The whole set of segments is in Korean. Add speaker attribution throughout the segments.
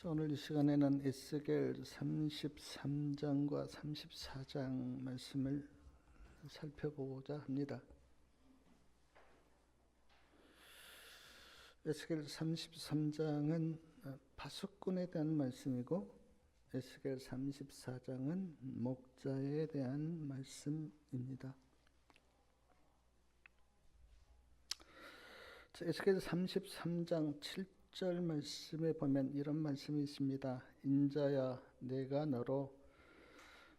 Speaker 1: 오늘 이 시간에는 에스겔 33장과 34장 말씀을 살펴보고자 합니다. 에스겔 33장은 파수꾼에 대한 말씀이고 에스겔 34장은 목자에 대한 말씀입니다. 에스겔 33장 7절 말씀에 보면 이런 말씀이 있습니다. 인자야, 내가 너로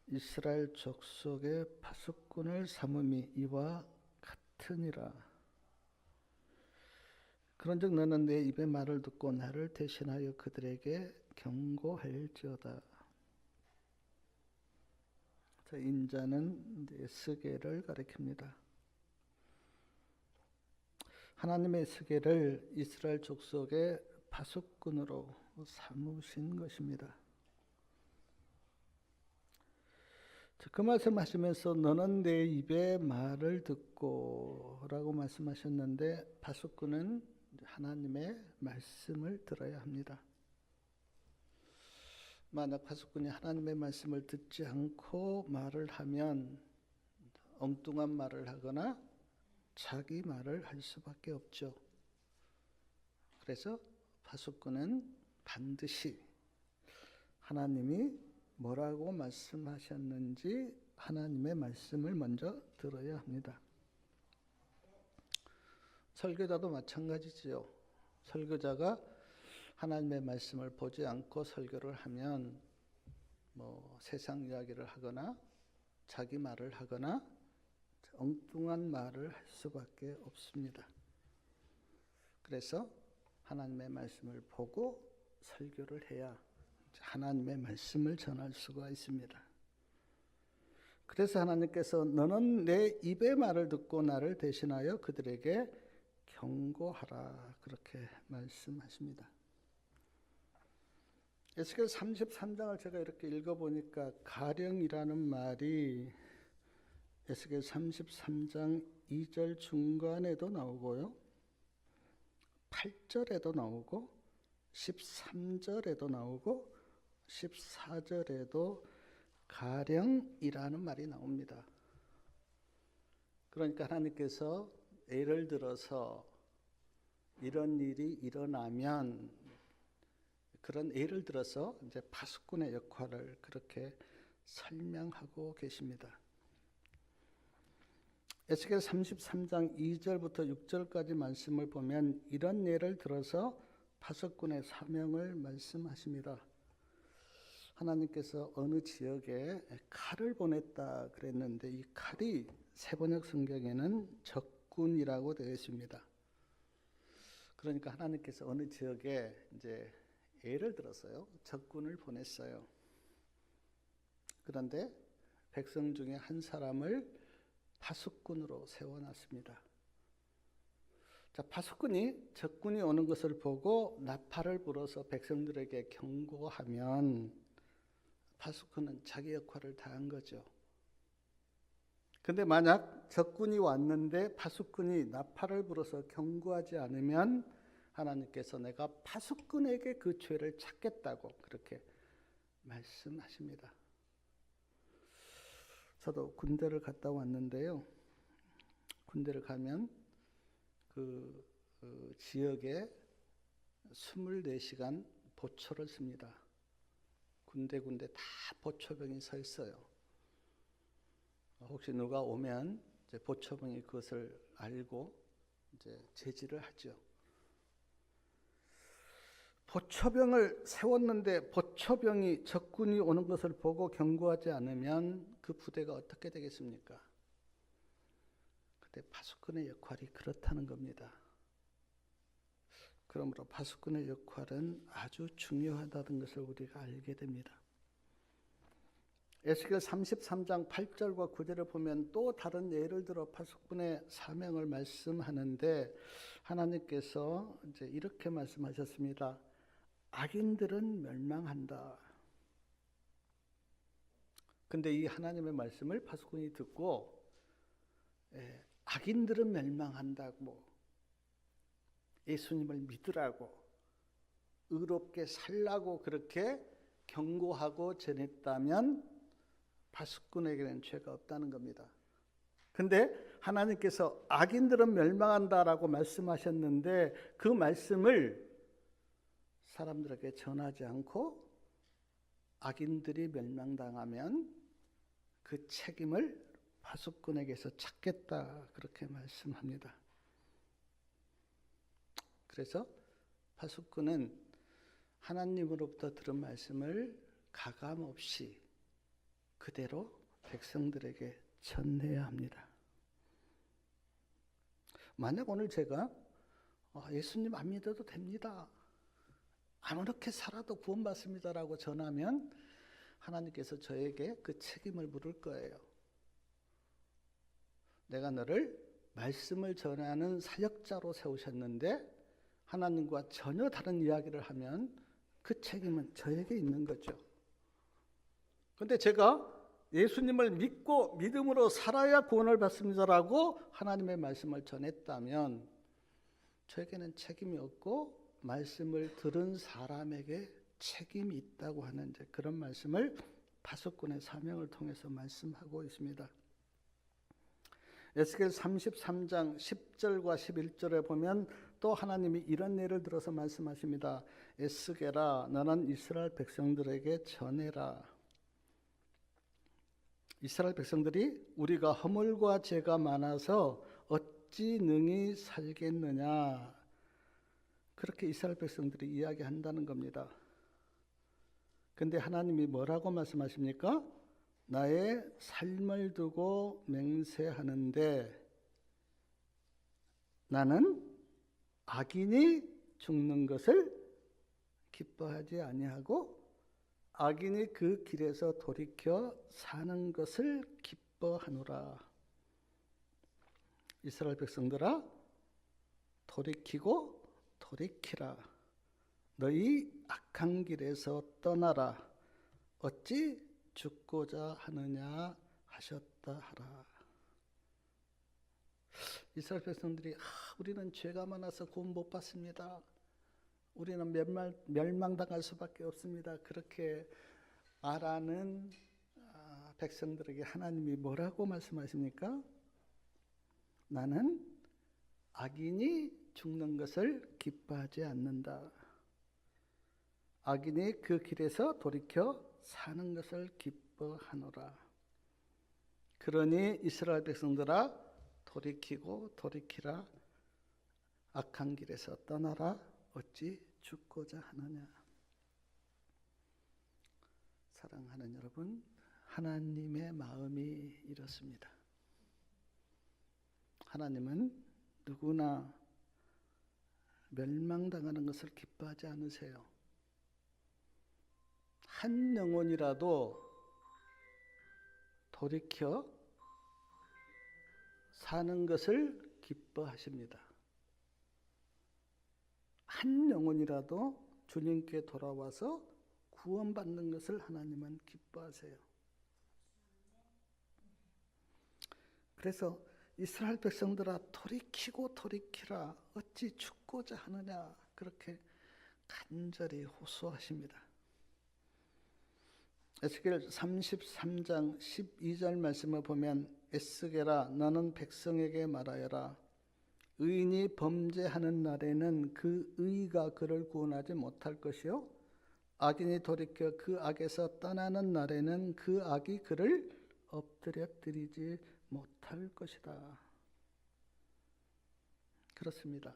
Speaker 1: 이스라엘 족속의 파수꾼을 삼음이 이와 같으니라. 그런즉 너는 내 입의 말을 듣고 나를 대신하여 그들에게 경고할지어다. 인자는 에스겔을 가리킵니다. 하나님의 에스겔을 이스라엘 족속의 파수꾼으로 삼으신 것입니다. 그 말씀하시면서 너는 내 입의 말을 듣고 라고 말씀하셨는데 파수꾼은 하나님의 말씀을 들어야 합니다. 만약 파수꾼이 하나님의 말씀을 듣지 않고 말을 하면 엉뚱한 말을 하거나 자기 말을 할 수밖에 없죠. 그래서 파수꾼은 반드시 하나님이 뭐라고 말씀하셨는지 하나님의 말씀을 먼저 들어야 합니다. 설교자도 마찬가지지요. 설교자가 하나님의 말씀을 보지 않고 설교를 하면 세상 이야기를 하거나 자기 말을 하거나 엉뚱한 말을 할 수밖에 없습니다. 그래서 하나님의 말씀을 보고 설교를 해야 하나님의 말씀을 전할 수가 있습니다. 그래서 하나님께서 너는 내 입의 말을 듣고 나를 대신하여 그들에게 경고하라 그렇게 말씀하십니다. 에스겔 33장을 제가 이렇게 읽어보니까 가령이라는 말이 에스겔 33장 2절 중간에도 나오고요. 8절에도 나오고 13절에도 나오고 14절에도 가령이라는 말이 나옵니다. 그러니까 하나님께서 예를 들어서 이런 일이 일어나면 그런 예를 들어서 이제 파수꾼의 역할을 그렇게 설명하고 계십니다. 에스겔 33장 2절부터 6절까지 말씀을 보면 이런 예를 들어서 파수꾼의 사명을 말씀하십니다. 하나님께서 어느 지역에 칼을 보냈다 그랬는데 이 칼이 세번역 성경에는 적군이라고 되어 있습니다. 그러니까 하나님께서 어느 지역에 이제 예를 들어서요 적군을 보냈어요. 그런데 백성 중에 한 사람을 파수꾼으로 세워놨습니다. 자, 파수꾼이 적군이 오는 것을 보고 나팔을 불어서 백성들에게 경고하면 파수꾼은 자기 역할을 다한 거죠. 근데 만약 적군이 왔는데 파수꾼이 나팔을 불어서 경고하지 않으면 하나님께서 내가 파수꾼에게 그 죄를 찾겠다고 그렇게 말씀하십니다. 저도 군대를 갔다 왔는데요. 군대를 가면 그 지역에 24시간 보초를 씁니다. 군데 다 보초병이 서 있어요. 혹시 누가 오면 이제 보초병이 그것을 알고 이제 제지를 하죠. 보초병을 세웠는데 보초병이 적군이 오는 것을 보고 경고하지 않으면 그 부대가 어떻게 되겠습니까? 그때 파수꾼의 역할이 그렇다는 겁니다. 그러므로 파수꾼의 역할은 아주 중요하다는 것을 우리가 알게 됩니다. 에스겔 33장 8절과 9절을 보면 또 다른 예를 들어 파수꾼의 사명을 말씀하는데 하나님께서 이제 이렇게 말씀하셨습니다. 악인들은 멸망한다. 근데 이 하나님의 말씀을 파수꾼이 듣고 악인들은 멸망한다고 예수님을 믿으라고 의롭게 살라고 그렇게 경고하고 전했다면 파수꾼에게는 죄가 없다는 겁니다. 근데 하나님께서 악인들은 멸망한다라고 말씀하셨는데 그 말씀을 사람들에게 전하지 않고 악인들이 멸망당하면 그 책임을 파수꾼에게서 찾겠다 그렇게 말씀합니다. 그래서 파수꾼은 하나님으로부터 들은 말씀을 가감없이 그대로 백성들에게 전해야 합니다. 만약 오늘 제가 예수님 안 믿어도 됩니다, 아무렇게 살아도 구원받습니다라고 전하면 하나님께서 저에게 그 책임을 물을 거예요. 내가 너를 말씀을 전하는 사역자로 세우셨는데 하나님과 전혀 다른 이야기를 하면 그 책임은 저에게 있는 거죠. 그런데 제가 예수님을 믿고 믿음으로 살아야 구원을 받습니다라고 하나님의 말씀을 전했다면 저에게는 책임이 없고 말씀을 들은 사람에게 책임이 있다고 하는 이제 그런 말씀을 파수꾼의 사명을 통해서 말씀하고 있습니다. 에스겔 33장 10절과 11절에 보면 또 하나님이 이런 예를 들어서 말씀하십니다. 에스겔아, 너는 이스라엘 백성들에게 전해라. 이스라엘 백성들이 우리가 허물과 죄가 많아서 어찌 능히 살겠느냐, 그렇게 이스라엘 백성들이 이야기한다는 겁니다. 근데 하나님이 뭐라고 말씀하십니까? 나의 삶을 두고 맹세하는데 나는 악인이 죽는 것을 기뻐하지 아니하고 악인이 그 길에서 돌이켜 사는 것을 기뻐하노라. 이스라엘 백성들아, 돌이키고 돌이키라. 너희 악한 길에서 떠나라. 어찌 죽고자 하느냐 하셨다 하라. 이스라엘 백성들이 우리는 죄가 많아서 구원 못 받습니다, 우리는 멸망당할 수밖에 없습니다, 그렇게 말하는 백성들에게 하나님이 뭐라고 말씀하십니까? 나는 악인이 죽는 것을 기뻐하지 않는다. 악인이 그 길에서 돌이켜 사는 것을 기뻐하노라. 그러니 이스라엘 백성들아, 돌이키고 돌이키라. 악한 길에서 떠나라. 어찌 죽고자 하느냐. 사랑하는 여러분, 하나님의 마음이 이렇습니다. 하나님은 누구나 멸망당하는 것을 기뻐하지 않으세요. 한 영혼이라도 돌이켜 사는 것을 기뻐하십니다. 한 영혼이라도 주님께 돌아와서 구원받는 것을 하나님은 기뻐하세요. 그래서 이스라엘 백성들아, 돌이키고 돌이키라. 어찌 죽고자 하느냐. 그렇게 간절히 호소하십니다. 에스겔 33장 12절 말씀을 보면 에스겔아, 너는 백성에게 말하여라. 의인이 범죄하는 날에는 그 의가 그를 구원하지 못할 것이요, 악인이 돌이켜 그 악에서 떠나는 날에는 그 악이 그를 엎드려뜨리지 못할 것이다. 그렇습니다.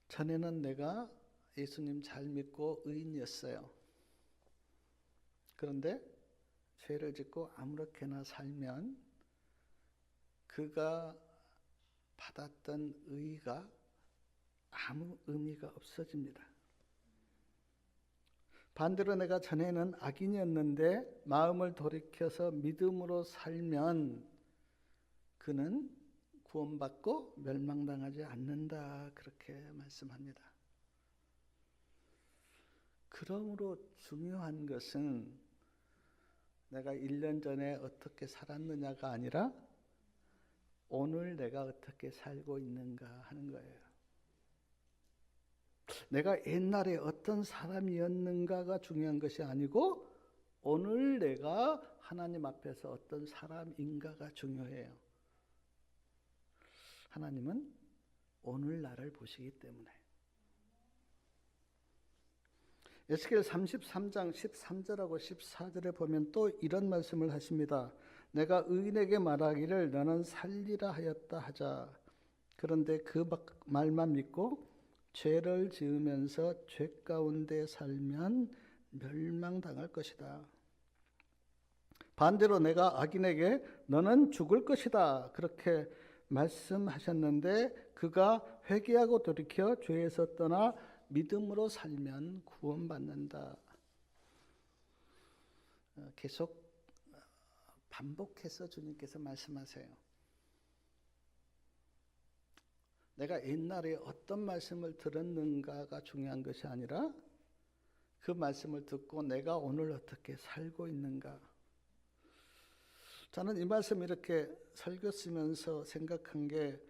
Speaker 1: 전에는 내가 예수님 잘 믿고 의인이었어요. 그런데 죄를 짓고 아무렇게나 살면 그가 받았던 의가 아무 의미가 없어집니다. 반대로 내가 전에는 악인이었는데 마음을 돌이켜서 믿음으로 살면 그는 구원받고 멸망당하지 않는다. 그렇게 말씀합니다. 그러므로 중요한 것은 내가 1년 전에 어떻게 살았느냐가 아니라 오늘 내가 어떻게 살고 있는가 하는 거예요. 내가 옛날에 어떤 사람이었는가가 중요한 것이 아니고 오늘 내가 하나님 앞에서 어떤 사람인가가 중요해요. 하나님은 오늘 나를 보시기 때문에. 에스겔 33장 13절하고 14절에 보면 또 이런 말씀을 하십니다. 내가 의인에게 말하기를 너는 살리라 하였다 하자. 그런데 그 말만 믿고 죄를 지으면서 죄 가운데 살면 멸망당할 것이다. 반대로 내가 악인에게 너는 죽을 것이다 그렇게 말씀하셨는데 그가 회개하고 돌이켜 죄에서 떠나 믿음으로 살면 구원받는다. 계속 반복해서 주님께서 말씀하세요. 내가 옛날에 어떤 말씀을 들었는가가 중요한 것이 아니라 그 말씀을 듣고 내가 오늘 어떻게 살고 있는가. 저는 이 말씀 이렇게 설교 쓰면서 생각한 게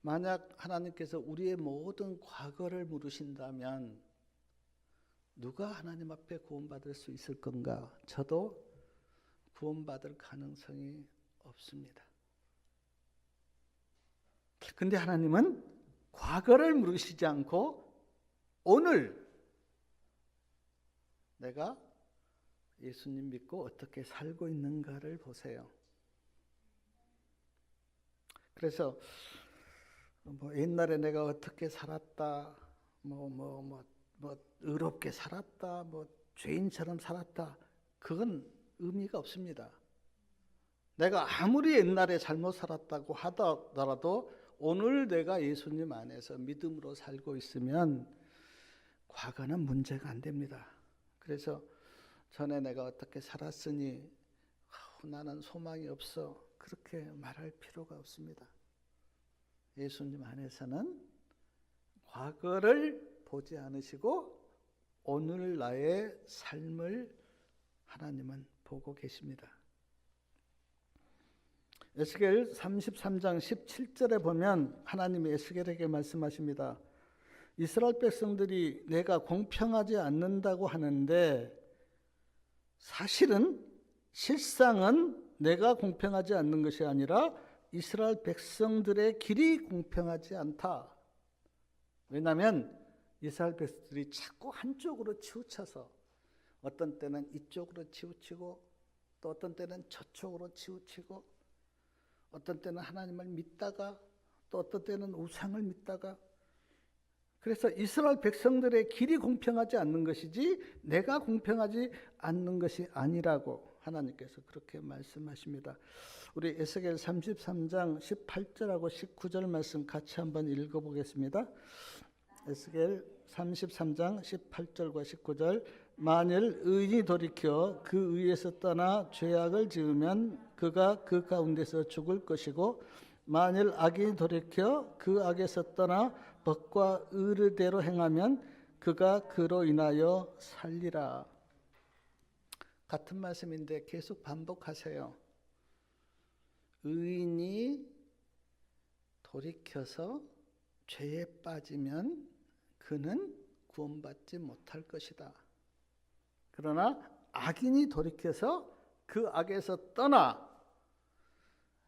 Speaker 1: 만약 하나님께서 우리의 모든 과거를 물으신다면 누가 하나님 앞에 구원받을 수 있을 건가? 저도 구원받을 가능성이 없습니다. 근데 하나님은 과거를 물으시지 않고 오늘 내가 예수님 믿고 어떻게 살고 있는가를 보세요. 그래서 옛날에 내가 어떻게 살았다, 의롭게 살았다, 죄인처럼 살았다, 그건 의미가 없습니다. 내가 아무리 옛날에 잘못 살았다고 하더라도 오늘 내가 예수님 안에서 믿음으로 살고 있으면 과거는 문제가 안 됩니다. 그래서 전에 내가 어떻게 살았으니 나는 소망이 없어 그렇게 말할 필요가 없습니다. 예수님 안에서는 과거를 보지 않으시고 오늘 나의 삶을 하나님은 보고 계십니다. 에스겔 33장 17절에 보면 하나님이 에스겔에게 말씀하십니다. 이스라엘 백성들이 내가 공평하지 않는다고 하는데 실상은 내가 공평하지 않는 것이 아니라 이스라엘 백성들의 길이 공평하지 않다. 왜냐하면 이스라엘 백성들이 자꾸 한쪽으로 치우쳐서 어떤 때는 이쪽으로 치우치고 또 어떤 때는 저쪽으로 치우치고 어떤 때는 하나님을 믿다가 또 어떤 때는 우상을 믿다가 그래서 이스라엘 백성들의 길이 공평하지 않는 것이지 내가 공평하지 않는 것이 아니라고 하나님께서 그렇게 말씀하십니다. 우리 에스겔 33장 18절하고 19절 말씀 같이 한번 읽어보겠습니다. 에스겔 33장 18절과 19절 만일 의인이 돌이켜 그 의에서 떠나 죄악을 지으면 그가 그 가운데서 죽을 것이고 만일 악인이 돌이켜 그 악에서 떠나 법과 의례대로 행하면 그가 그로 인하여 살리라. 같은 말씀인데 계속 반복하세요. 의인이 돌이켜서 죄에 빠지면 그는 구원받지 못할 것이다. 그러나 악인이 돌이켜서 그 악에서 떠나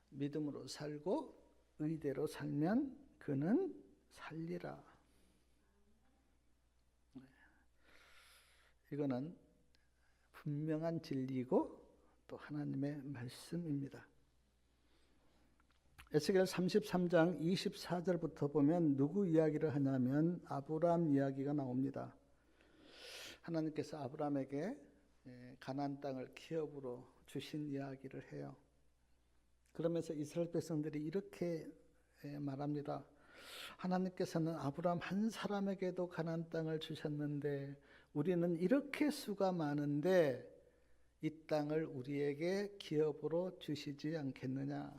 Speaker 1: 믿음으로 살고 의대로 살면 그는 살리라. 이거는 분명한 진리이고 또 하나님의 말씀입니다. 에스겔 33장 24절부터 보면 누구 이야기를 하냐면 아브라함 이야기가 나옵니다. 하나님께서 아브라함에게 가나안 땅을 기업으로 주신 이야기를 해요. 그러면서 이스라엘 백성들이 이렇게 말합니다. 하나님께서는 아브라함 한 사람에게도 가나안 땅을 주셨는데 우리는 이렇게 수가 많은데 이 땅을 우리에게 기업으로 주시지 않겠느냐.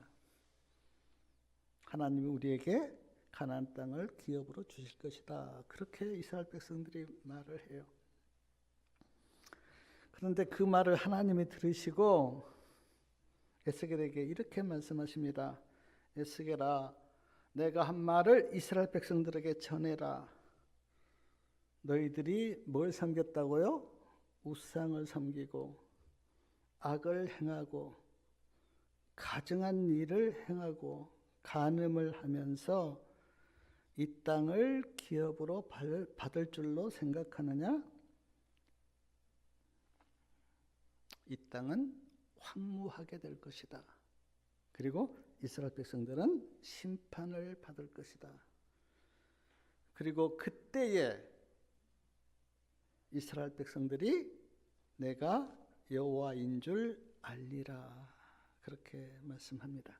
Speaker 1: 하나님이 우리에게 가나안 땅을 기업으로 주실 것이다. 그렇게 이스라엘 백성들이 말을 해요. 그런데 그 말을 하나님이 들으시고 에스겔에게 이렇게 말씀하십니다. 에스겔아, 내가 한 말을 이스라엘 백성들에게 전해라. 너희들이 뭘 섬겼다고요? 우상을 섬기고 악을 행하고 가증한 일을 행하고 간음을 하면서 이 땅을 기업으로 받을 줄로 생각하느냐? 이 땅은 황무하게 될 것이다. 그리고 이스라엘 백성들은 심판을 받을 것이다. 그리고 그때에 이스라엘 백성들이 내가 여호와인 줄 알리라. 그렇게 말씀합니다.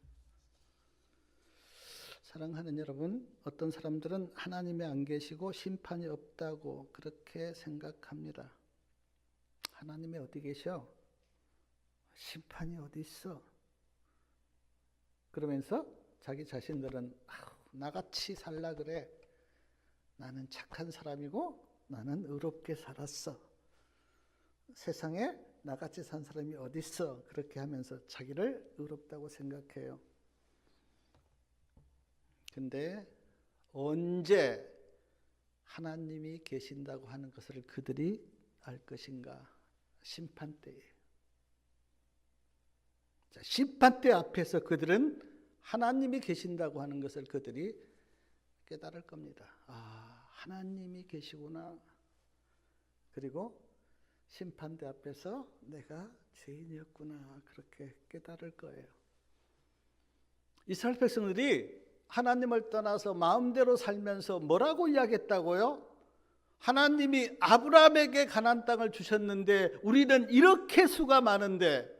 Speaker 1: 사랑하는 여러분, 어떤 사람들은 하나님이 안 계시고 심판이 없다고 그렇게 생각합니다. 하나님이 어디 계셔? 심판이 어디 있어? 그러면서 자기 자신들은 나같이 살라 그래. 나는 착한 사람이고 나는 의롭게 살았어. 세상에 나같이 산 사람이 어디 있어? 그렇게 하면서 자기를 의롭다고 생각해요. 근데 언제 하나님이 계신다고 하는 것을 그들이 알 것인가? 심판 때에. 심판 때 앞에서 그들은 하나님이 계신다고 하는 것을 그들이 깨달을 겁니다. 아, 하나님이 계시구나. 그리고 심판대 앞에서 내가 죄인이었구나. 그렇게 깨달을 거예요. 이스라엘 백성들이 하나님을 떠나서 마음대로 살면서 뭐라고 이야기했다고요? 하나님이 아브라함에게 가나안 땅을 주셨는데 우리는 이렇게 수가 많은데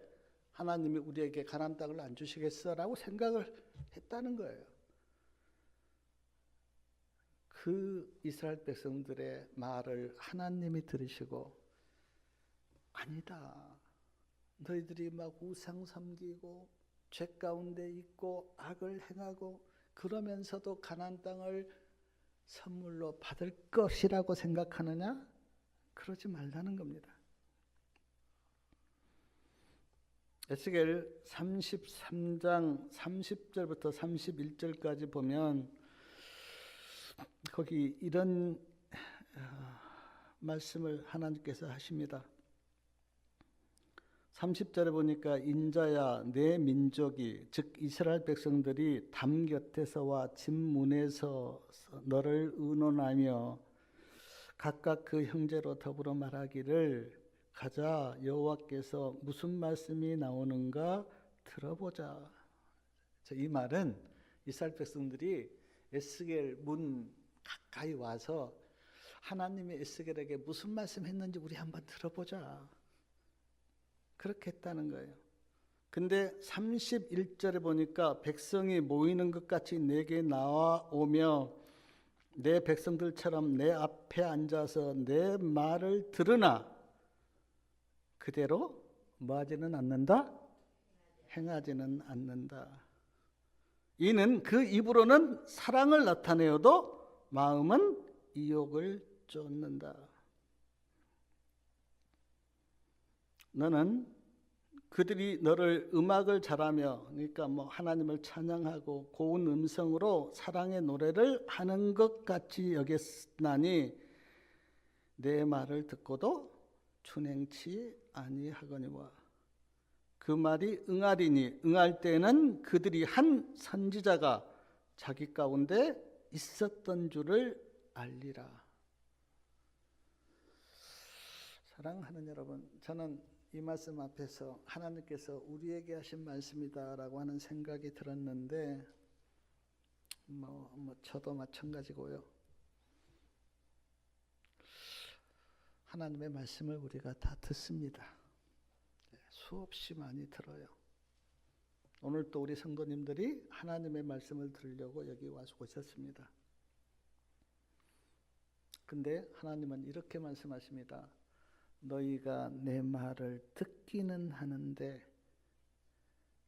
Speaker 1: 하나님이 우리에게 가나안 땅을 안 주시겠어라고 생각을 했다는 거예요. 그 이스라엘 백성들의 말을 하나님이 들으시고 아니다. 너희들이 막 우상 섬기고 죄 가운데 있고 악을 행하고 그러면서도 가나안 땅을 선물로 받을 것이라고 생각하느냐? 그러지 말라는 겁니다. 에스겔 33장 30절부터 31절까지 보면 거기 이런 말씀을 하나님께서 하십니다. 30절에 보니까 인자야 내 민족이 즉 이스라엘 백성들이 담 곁에서와 집 문에서 너를 의논하며 각각 그 형제로 더불어 말하기를 가자 여호와께서 무슨 말씀이 나오는가 들어보자. 이 말은 이스라엘 백성들이 에스겔 문 가까이 와서 하나님이 에스겔에게 무슨 말씀 했는지 우리 한번 들어보자. 그렇게 했다는 거예요. 근데 31절에 보니까 백성이 모이는 것 같이 내게 나와오며 내 백성들처럼 내 앞에 앉아서 내 말을 들으나 그대로 뭐하지는 않는다? 행하지는 않는다. 이는 그 입으로는 사랑을 나타내어도 마음은 이욕을 쫓는다. 너는 그들이 너를 음악을 잘하며 그러니까 뭐 하나님을 찬양하고 고운 음성으로 사랑의 노래를 하는 것 같이 여겼나니 내 말을 듣고도 준행치 아니하거니와 그 말이 응하리니 응할 때에는 그들이 한 선지자가 자기 가운데 있었던 줄을 알리라. 사랑하는 여러분, 저는 이 말씀 앞에서 하나님께서 우리에게 하신 말씀이다라고 하는 생각이 들었는데 저도 마찬가지고요. 하나님의 말씀을 우리가 다 듣습니다. 수없이 많이 들어요. 오늘 또 우리 성도님들이 하나님의 말씀을 들으려고 여기 와서 오셨습니다. 근데 하나님은 이렇게 말씀하십니다. 너희가 내 말을 듣기는 하는데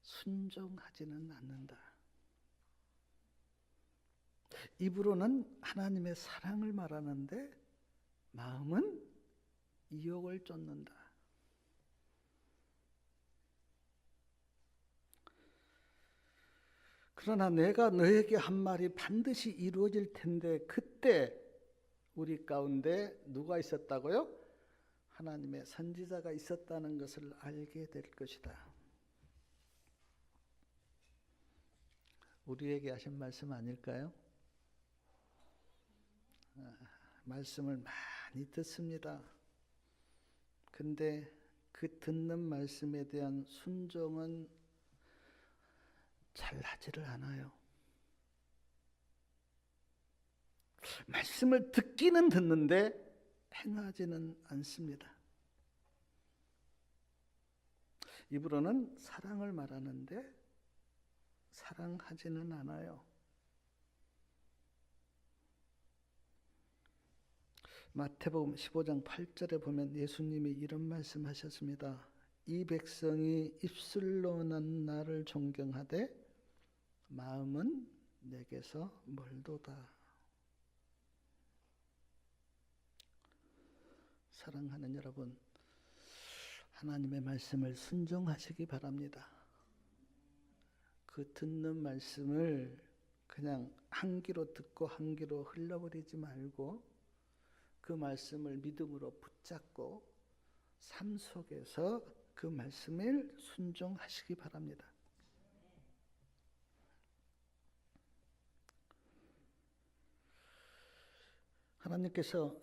Speaker 1: 순종하지는 않는다. 입으로는 하나님의 사랑을 말하는데 마음은 이욕을 쫓는다. 그러나 내가 너에게 한 말이 반드시 이루어질 텐데 그때 우리 가운데 누가 있었다고요? 하나님의 선지자가 있었다는 것을 알게 될 것이다. 우리에게 하신 말씀 아닐까요? 말씀을 많이 듣습니다. 근데 그 듣는 말씀에 대한 순종은 잘 하지를 않아요. 말씀을 듣기는 듣는데 행하지는 않습니다. 입으로는 사랑을 말하는데 사랑하지는 않아요. 마태복음 15장 8절에 보면 예수님이 이런 말씀하셨습니다. 이 백성이 입술로는 나를 존경하되 마음은 내게서 멀도다. 사랑하는 여러분, 하나님의 말씀을 순종하시기 바랍니다. 그 듣는 말씀을 그냥 한 귀로 듣고 한 귀로 흘려버리지 말고 그 말씀을 믿음으로 붙잡고 삶 속에서 그 말씀을 순종하시기 바랍니다. 하나님께서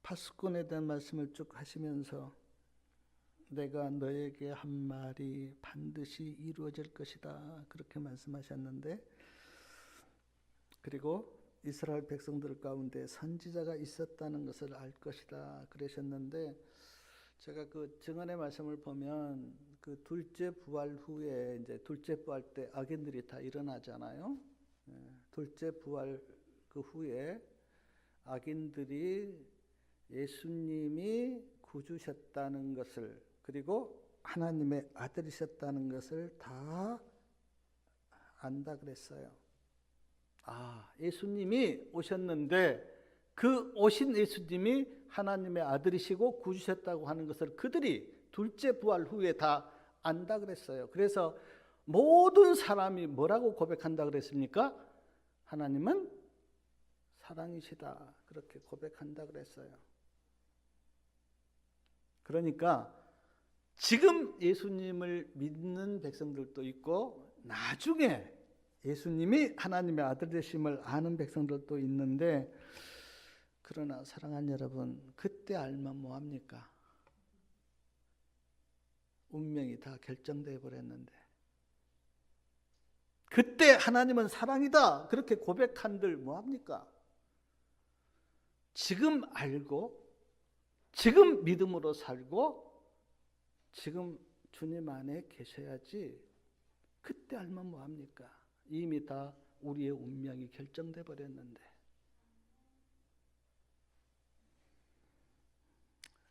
Speaker 1: 파수꾼에 대한 말씀을 쭉 하시면서 내가 너에게 한 말이 반드시 이루어질 것이다 그렇게 말씀하셨는데, 그리고 이스라엘 백성들 가운데 선지자가 있었다는 것을 알 것이다 그러셨는데, 제가 그 증언의 말씀을 보면 그 둘째 부활 후에 이제 둘째 부활 때 악인들이 다 일어나잖아요. 둘째 부활 그 후에 악인들이 예수님이 구주셨다는 것을, 그리고 하나님의 아들이셨다는 것을 다 안다 그랬어요. 예수님이 오셨는데 그 오신 예수님이 하나님의 아들이시고 구주셨다고 하는 것을 그들이 둘째 부활 후에 다 안다 그랬어요. 그래서 모든 사람이 뭐라고 고백한다 그랬습니까? 하나님은 사랑이시다 그렇게 고백한다 그랬어요. 그러니까 지금 예수님을 믿는 백성들도 있고 나중에 예수님이 하나님의 아들 되심을 아는 백성들도 있는데, 그러나 사랑하는 여러분, 그때 알면 뭐합니까? 운명이 다 결정되어 버렸는데, 그때 하나님은 사랑이다 그렇게 고백한들 뭐합니까? 지금 알고 지금 믿음으로 살고 지금 주님 안에 계셔야지, 그때 알면 뭐합니까? 이미 다 우리의 운명이 결정돼 버렸는데.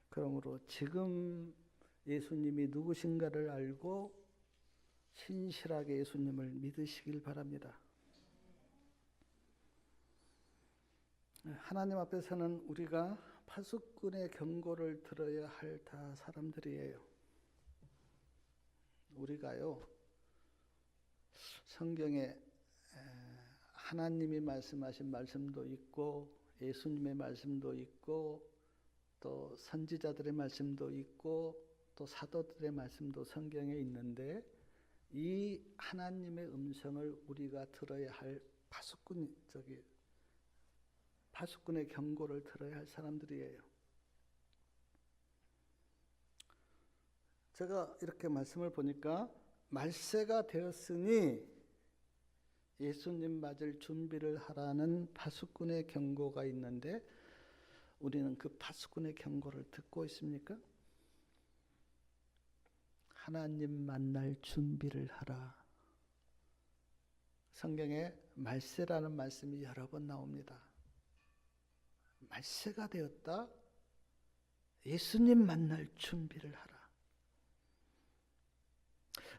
Speaker 1: 그러므로 지금 예수님이 누구신가를 알고 신실하게 예수님을 믿으시길 바랍니다. 하나님 앞에서는 우리가 파수꾼의 경고를 들어야 할 다 사람들이에요. 우리가요, 성경에 하나님이 말씀하신 말씀도 있고 예수님의 말씀도 있고 또 선지자들의 말씀도 있고 또 사도들의 말씀도 성경에 있는데, 이 하나님의 음성을 우리가 들어야 할 파수꾼의 경고를 들어야 할 사람들이에요. 제가 이렇게 말씀을 보니까 말세가 되었으니 예수님 맞을 준비를 하라는 파수꾼의 경고가 있는데, 우리는 그 파수꾼의 경고를 듣고 있습니까? 하나님 만날 준비를 하라. 성경에 말세라는 말씀이 여러 번 나옵니다. 말세가 되었다. 예수님 만날 준비를 하라.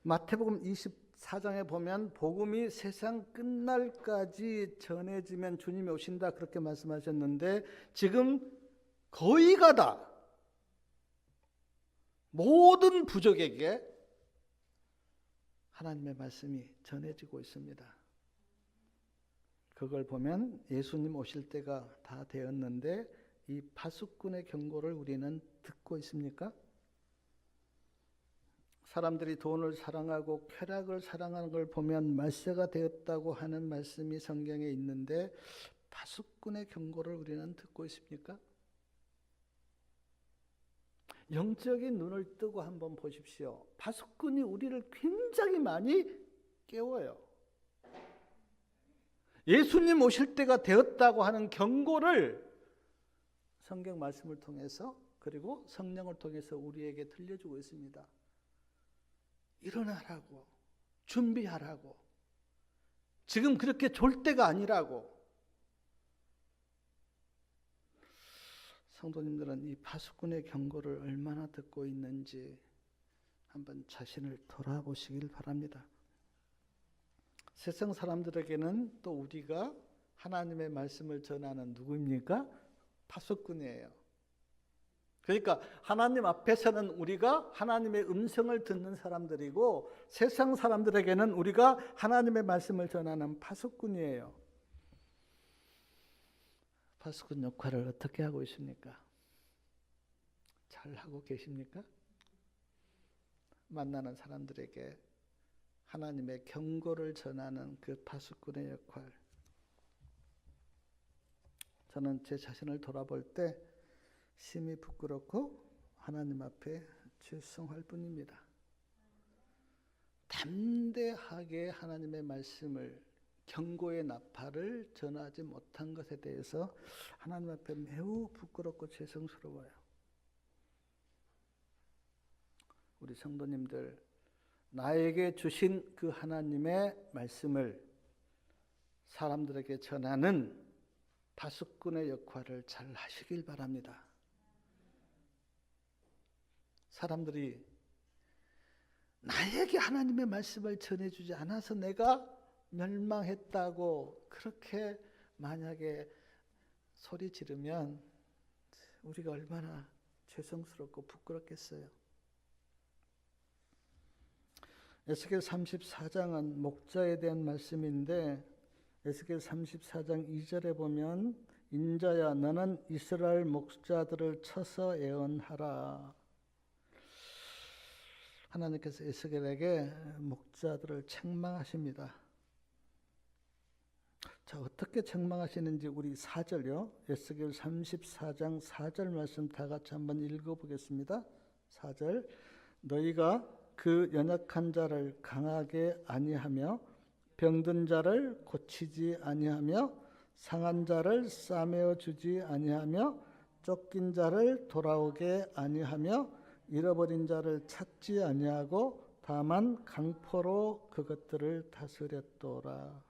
Speaker 1: 마태복음 24장에 보면 복음이 세상 끝날까지 전해지면 주님이 오신다 그렇게 말씀하셨는데, 지금 거의가 다 모든 부족에게 하나님의 말씀이 전해지고 있습니다. 그걸 보면 예수님 오실 때가 다 되었는데 이 파수꾼의 경고를 우리는 듣고 있습니까? 사람들이 돈을 사랑하고 쾌락을 사랑하는 걸 보면 말세가 되었다고 하는 말씀이 성경에 있는데 파수꾼의 경고를 우리는 듣고 있습니까? 영적인 눈을 뜨고 한번 보십시오. 파수꾼이 우리를 굉장히 많이 깨워요. 예수님 오실 때가 되었다고 하는 경고를 성경 말씀을 통해서 그리고 성령을 통해서 우리에게 들려주고 있습니다. 일어나라고, 준비하라고, 지금 그렇게 졸 때가 아니라고. 성도님들은 이 파수꾼의 경고를 얼마나 듣고 있는지 한번 자신을 돌아보시길 바랍니다. 세상 사람들에게는 또 우리가 하나님의 말씀을 전하는 누구입니까? 파수꾼이에요. 그러니까 하나님 앞에서는 우리가 하나님의 음성을 듣는 사람들이고 세상 사람들에게는 우리가 하나님의 말씀을 전하는 파수꾼이에요. 파수꾼 역할을 어떻게 하고 있습니까? 잘 하고 계십니까? 만나는 사람들에게 하나님의 경고를 전하는 그 파수꾼의 역할. 저는 제 자신을 돌아볼 때 심히 부끄럽고 하나님 앞에 죄송할 뿐입니다. 담대하게 하나님의 말씀을 경고의 나팔을 전하지 못한 것에 대해서 하나님 앞에 매우 부끄럽고 죄송스러워요. 우리 성도님들, 나에게 주신 그 하나님의 말씀을 사람들에게 전하는 파수꾼의 역할을 잘 하시길 바랍니다. 사람들이 나에게 하나님의 말씀을 전해주지 않아서 내가 멸망했다고 그렇게 만약에 소리 지르면 우리가 얼마나 죄송스럽고 부끄럽겠어요. 에스겔 34장은 목자에 대한 말씀인데 에스겔 34장 2절에 보면 인자야 너는 이스라엘 목자들을 쳐서 애언하라. 하나님께서 에스겔에게 목자들을 책망하십니다. 자, 어떻게 책망하시는지 우리 4절요. 에스겔 34장 4절 말씀 다 같이 한번 읽어보겠습니다. 4절 너희가 그 연약한 자를 강하게 아니하며 병든 자를 고치지 아니하며 상한 자를 싸매어 주지 아니하며 쫓긴 자를 돌아오게 아니하며 잃어버린 자를 찾지 아니하고 다만 강포로 그것들을 다스렸도라.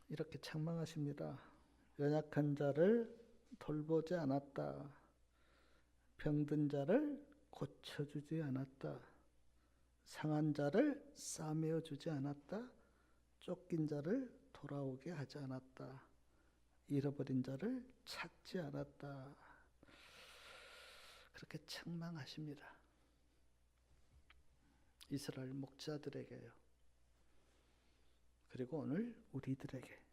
Speaker 1: 이렇게 책망하십니다. 연약한 자를 돌보지 않았다. 병든 자를 고쳐주지 않았다. 상한 자를 싸매어 주지 않았다. 쫓긴 자를 돌아오게 하지 않았다. 잃어버린 자를 찾지 않았다. 그렇게 책망하십니다. 이스라엘 목자들에게요. 그리고 오늘 우리들에게.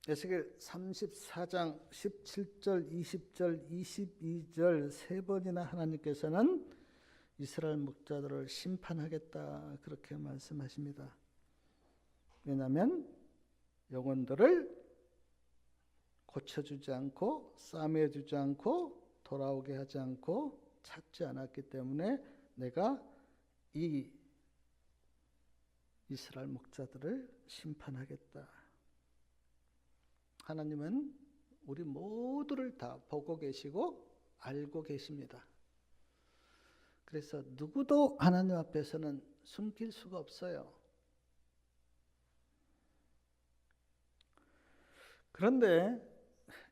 Speaker 1: 에스겔 34장 17절, 20절, 22절 세 번이나 하나님께서는 이스라엘 목자들을 심판하겠다 그렇게 말씀하십니다. 왜냐하면 영혼들을 고쳐주지 않고 싸매주지 않고 돌아오게 하지 않고 찾지 않았기 때문에 내가 이 이스라엘 목자들을 심판하겠다. 하나님은 우리 모두를 다 보고 계시고 알고 계십니다. 그래서 누구도 하나님 앞에서는 숨길 수가 없어요. 그런데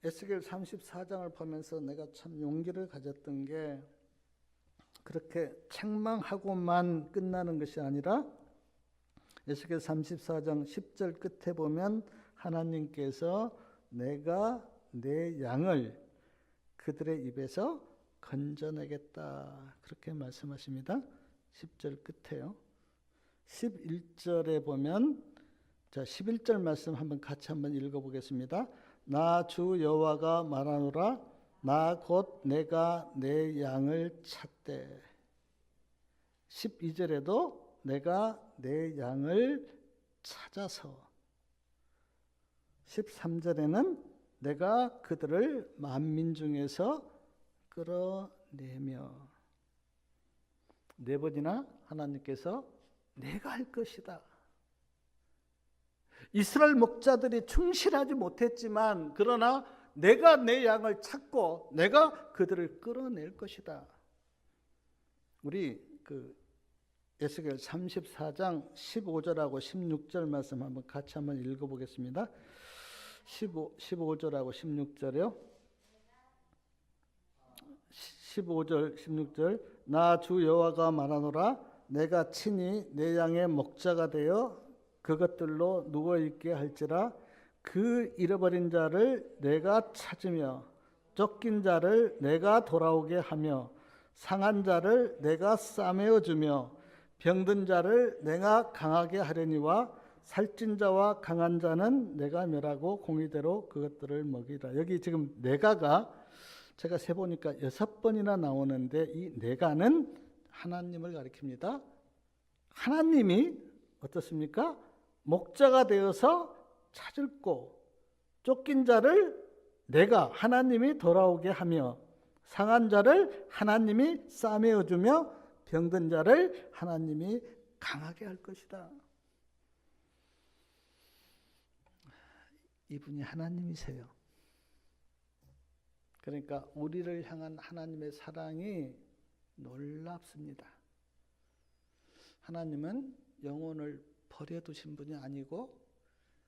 Speaker 1: 에스겔 34장을 보면서 내가 참 용기를 가졌던 게 그렇게 책망하고만 끝나는 것이 아니라 에스겔 34장 10절 끝에 보면 하나님께서 내가 내 양을 그들의 입에서 건져내겠다 그렇게 말씀하십니다. 10절 끝에요. 11절에 보면, 자, 11절 말씀 같이 한번 읽어보겠습니다. 나 주 여호와가 말하노라. 나 곧 내가 내 양을 찾되. 12절에도 내가 내 양을 찾아서. 13절에는 내가 그들을 만민 중에서 끌어내며. 네 번이나 하나님께서 내가 할 것이다. 이스라엘 목자들이 충실하지 못했지만 그러나 내가 내 양을 찾고 내가 그들을 끌어낼 것이다. 우리 에스겔 34장 15절하고 16절 말씀 한번 읽어보겠습니다. 15절하고 16절이요. 15절 16절 나 주 여호와가 말하노라. 내가 친히 내 양의 목자가 되어 그것들로 누워있게 할지라. 그 잃어버린 자를 내가 찾으며 쫓긴 자를 내가 돌아오게 하며 상한 자를 내가 싸매어 주며 병든 자를 내가 강하게 하려니와 살찐 자와 강한 자는 내가 멸하고 공의대로 그것들을 먹이라. 여기 지금 내가가 제가 세보니까 6번이나 나오는데 이 내가는 하나님을 가리킵니다. 하나님이 어떻습니까? 목자가 되어서 찾을고 쫓긴 자를 내가 하나님이 돌아오게 하며 상한 자를 하나님이 싸매어 주며 병든 자를 하나님이 강하게 할 것이다. 이분이 하나님이세요. 그러니까 우리를 향한 하나님의 사랑이 놀랍습니다. 하나님은 영혼을 버려두신 분이 아니고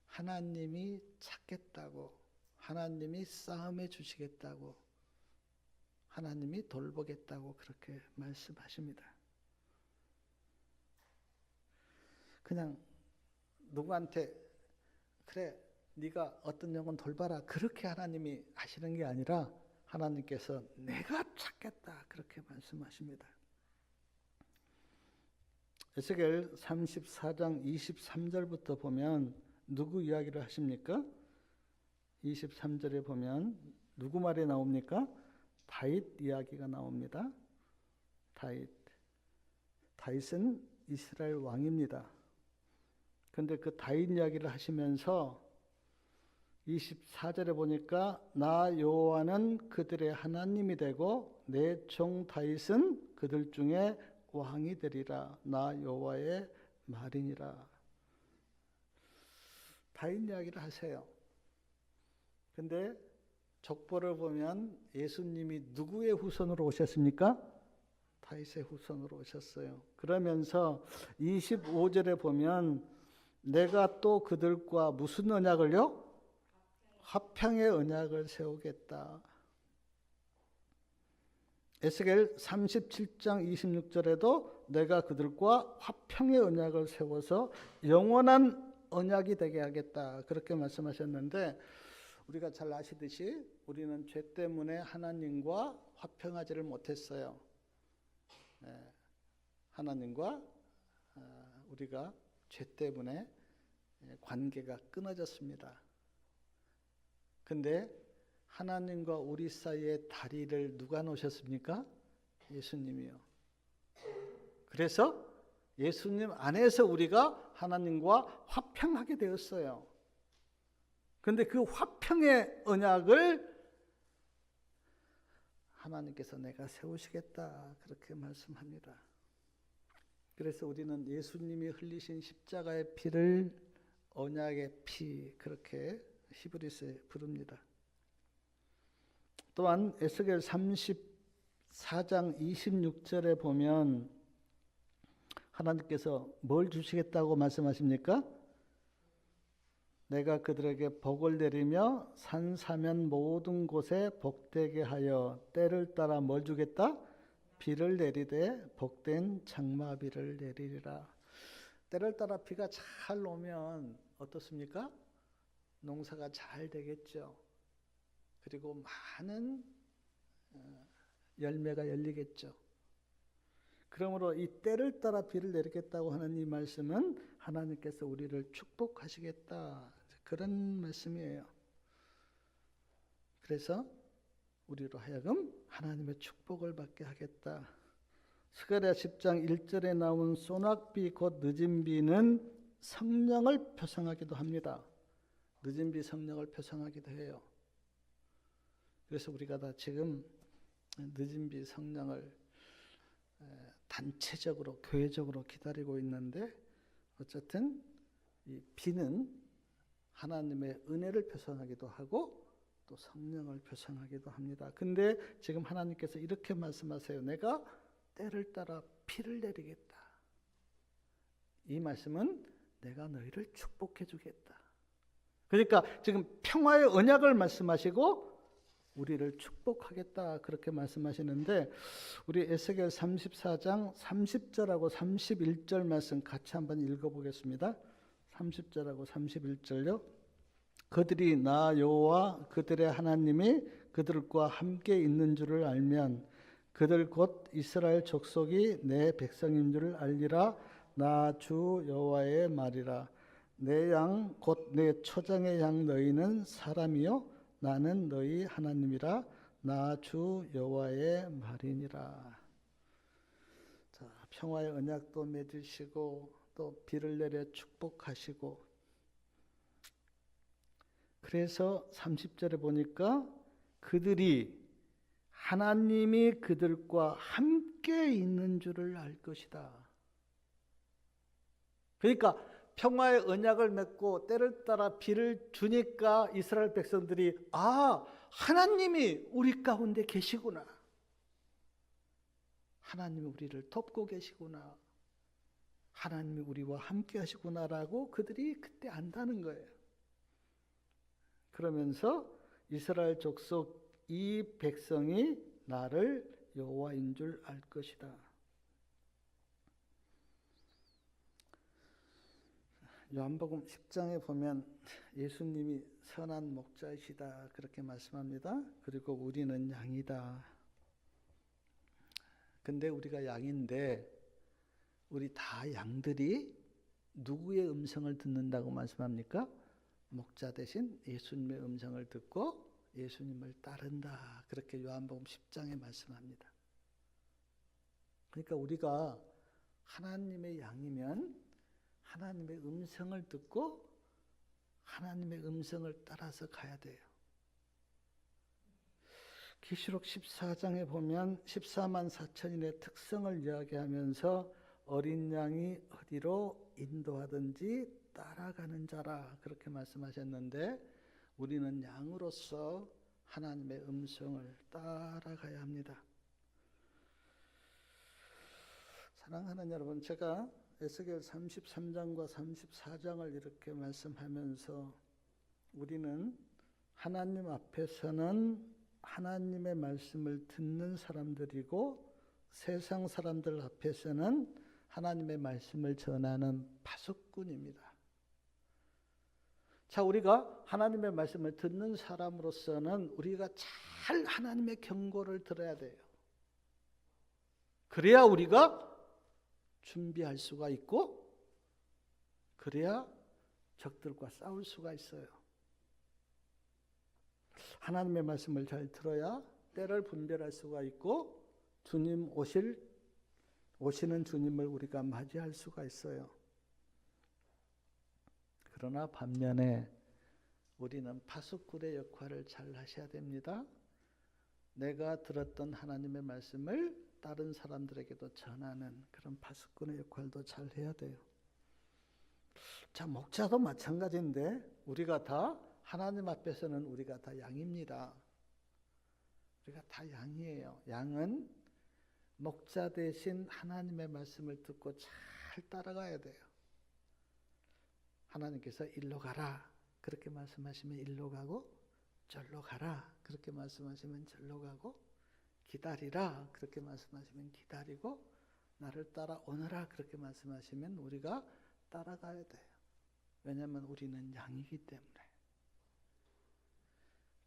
Speaker 1: 하나님이 찾겠다고, 하나님이 싸움해 주시겠다고, 하나님이 돌보겠다고 그렇게 말씀하십니다. 그냥 누구한테 그래 네가 어떤 영혼 돌봐라 그렇게 하나님이 하시는 게 아니라 하나님께서 내가 찾겠다 그렇게 말씀하십니다. 에스겔 34장 23절부터 보면 누구 이야기를 하십니까? 23절에 보면 누구 말이 나옵니까? 다윗 이야기가 나옵니다. 다윗은 이스라엘 왕입니다. 그런데 그 다윗 이야기를 하시면서 24절에 보니까 나 여호와는 그들의 하나님이 되고 내 종 다윗은 그들 중에 왕이 되리라. 나 여호와의 말이니라. 다윗 이야기를 하세요. 근데 족보를 보면 예수님이 누구의 후손으로 오셨습니까? 다윗의 후손으로 오셨어요. 그러면서 25절에 보면 내가 또 그들과 무슨 언약을요? 화평의 언약을 세우겠다. 에스겔 37장 26절에도 내가 그들과 화평의 언약을 세워서 영원한 언약이 되게 하겠다. 그렇게 말씀하셨는데 우리가 잘 아시듯이 우리는 죄 때문에 하나님과 화평하지를 못했어요. 하나님과 우리가 죄 때문에 관계가 끊어졌습니다. 근데 하나님과 우리 사이에 다리를 누가 놓으셨습니까? 예수님이요. 그래서 예수님 안에서 우리가 하나님과 화평하게 되었어요. 근데 그 화평의 언약을 하나님께서 내가 세우시겠다 그렇게 말씀합니다. 그래서 우리는 예수님이 흘리신 십자가의 피를 언약의 피 그렇게 히브리서에 부릅니다. 또한 에스겔 34장 26절에 보면 하나님께서 뭘 주시겠다고 말씀하십니까? 내가 그들에게 복을 내리며 산 사면 모든 곳에 복되게 하여 때를 따라 뭘 주겠다? 비를 내리되 복된 장마비를 내리리라. 때를 따라 비가 잘 오면 어떻습니까? 농사가 잘 되겠죠. 그리고 많은 열매가 열리겠죠. 그러므로 이 때를 따라 비를 내리겠다고 하는 이 말씀은 하나님께서 우리를 축복하시겠다, 그런 말씀이에요. 그래서 우리로 하여금 하나님의 축복을 받게 하겠다. 스가랴 10장 1절에 나온 소낙비 곧 늦은 비는 성령을 표상하기도 합니다. 늦은 비 성령을 표상하기도 해요. 그래서 우리가 다 지금 늦은 비 성령을 단체적으로 교회적으로 기다리고 있는데, 어쨌든 이 비는 하나님의 은혜를 표상하기도 하고 또 성령을 표상하기도 합니다. 근데 지금 하나님께서 이렇게 말씀하세요. 내가 때를 따라 비를 내리겠다. 이 말씀은 내가 너희를 축복해 주겠다. 그러니까 지금 평화의 언약을 말씀하시고 우리를 축복하겠다, 그렇게 말씀하시는데, 우리 에스겔 34장 30절하고 31절 말씀 같이 한번 읽어보겠습니다. 30절하고 31절요. 그들이 나 여호와 그들의 하나님이 그들과 함께 있는 줄을 알면 그들 곧 이스라엘 족속이 내 백성인 줄을 알리라. 나 주 여호와의 말이라. 내 양 곧 내 초장의 양 너희는 사람이요 나는 너희 하나님이라. 나 주 여호와의 말이니라. 자, 평화의 언약도 맺으시고 또 비를 내려 축복하시고, 그래서 30절에 보니까 그들이 하나님이 그들과 함께 있는 줄을 알 것이다. 그러니까 평화의 언약을 맺고 때를 따라 비를 주니까 이스라엘 백성들이 하나님이 우리 가운데 계시구나. 하나님이 우리를 돕고 계시구나. 하나님이 우리와 함께 하시구나라고 그들이 그때 안다는 거예요. 그러면서 이스라엘 족속 이 백성이 나를 여호와인 줄 알 것이다. 요한복음 10장에 보면 예수님이 선한 목자이시다, 그렇게 말씀합니다. 그리고 우리는 양이다. 근데 우리가 양인데 우리 다 양들이 누구의 음성을 듣는다고 말씀합니까? 목자 대신 예수님의 음성을 듣고 예수님을 따른다, 그렇게 요한복음 10장에 말씀합니다. 그러니까 우리가 하나님의 양이면 하나님의 음성을 듣고 하나님의 음성을 따라서 가야 돼요. 계시록 14장에 보면 14만 4천인의 특성을 이야기하면서 어린 양이 어디로 인도하든지 따라가는 자라, 그렇게 말씀하셨는데, 우리는 양으로서 하나님의 음성을 따라가야 합니다. 사랑하는 여러분, 제가 에스겔 33장과 34장을 이렇게 말씀하면서 우리는 하나님 앞에서는 하나님의 말씀을 듣는 사람들이고 세상 사람들 앞에서는 하나님의 말씀을 전하는 파수꾼입니다. 자, 우리가 하나님의 말씀을 듣는 사람으로서는 우리가 잘 하나님의 경고를 들어야 돼요. 그래야 우리가 준비할 수가 있고, 그래야 적들과 싸울 수가 있어요. 하나님의 말씀을 잘 들어야 때를 분별할 수가 있고 주님 오시는 주님을 우리가 맞이할 수가 있어요. 그러나 반면에 우리는 파수꾼의 역할을 잘 하셔야 됩니다. 내가 들었던 하나님의 말씀을 다른 사람들에게도 전하는 그런 파수꾼의 역할도 잘 해야 돼요. 자, 목자도 마찬가지인데 우리가 다 하나님 앞에서는 우리가 다 양입니다. 우리가 다 양이에요. 양은 목자 대신 하나님의 말씀을 듣고 잘 따라가야 돼요. 하나님께서 일로 가라, 그렇게 말씀하시면 일로 가고, 절로 가라, 그렇게 말씀하시면 절로 가고, 기다리라, 그렇게 말씀하시면 기다리고, 나를 따라오너라, 그렇게 말씀하시면 우리가 따라가야 돼요. 왜냐하면 우리는 양이기 때문에.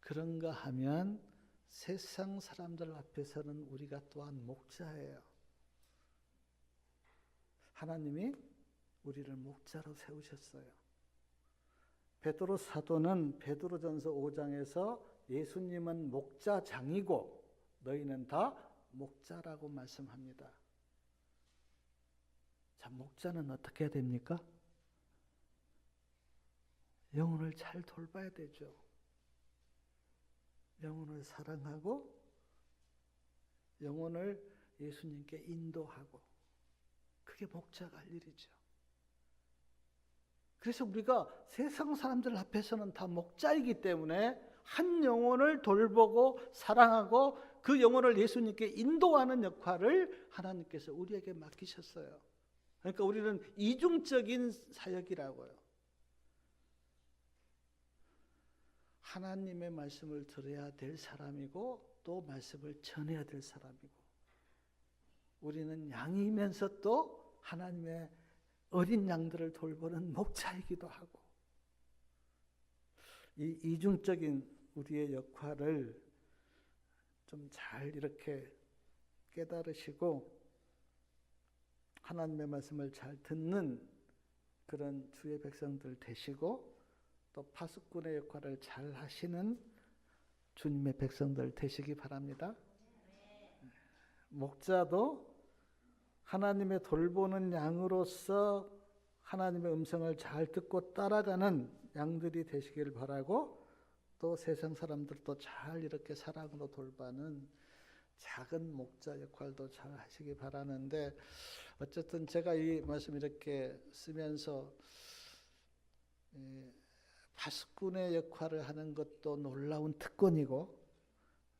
Speaker 1: 그런가 하면 세상 사람들 앞에서는 우리가 또한 목자예요. 하나님이 우리를 목자로 세우셨어요. 베드로 사도는 베드로전서 5장에서 예수님은 목자장이고 너희는 다 목자라고 말씀합니다. 자, 목자는 어떻게 해야 됩니까? 영혼을 잘 돌봐야 되죠. 영혼을 사랑하고 영혼을 예수님께 인도하고, 그게 목자가 할 일이죠. 그래서 우리가 세상 사람들 앞에서는 다 목자이기 때문에 한 영혼을 돌보고 사랑하고 그 영혼을 예수님께 인도하는 역할을 하나님께서 우리에게 맡기셨어요. 그러니까 우리는 이중적인 사역이라고요. 하나님의 말씀을 들어야 될 사람이고 또 말씀을 전해야 될 사람이고, 우리는 양이면서 또 하나님의 어린 양들을 돌보는 목자이기도 하고, 이 이중적인 우리의 역할을 좀 잘 이렇게 깨달으시고 하나님의 말씀을 잘 듣는 그런 주의 백성들 되시고, 또 파수꾼의 역할을 잘 하시는 주님의 백성들 되시기 바랍니다. 목자도 하나님의 돌보는 양으로서 하나님의 음성을 잘 듣고 따라가는 양들이 되시길 바라고, 또 세상 사람들도 잘 이렇게 사랑으로 돌봐는 작은 목자 역할도 잘 하시기 바라는데, 어쨌든 제가 이 말씀 이렇게 쓰면서 파수꾼의 역할을 하는 것도 놀라운 특권이고,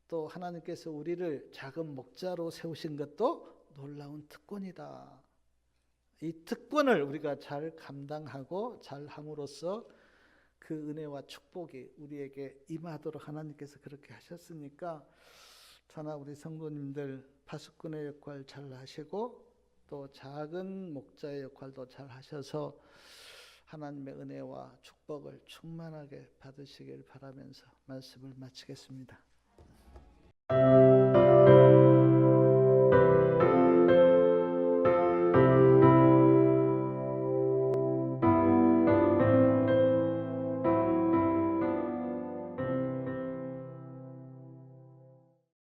Speaker 1: 또 하나님께서 우리를 작은 목자로 세우신 것도 놀라운 특권이다. 이 특권을 우리가 잘 감당하고 잘 함으로써 그 은혜와 축복이 우리에게 임하도록 하나님께서 그렇게 하셨으니까, 저나 우리 성도님들 파수꾼의 역할 잘 하시고 또 작은 목자의 역할도 잘 하셔서 하나님의 은혜와 축복을 충만하게 받으시길 바라면서 말씀을 마치겠습니다.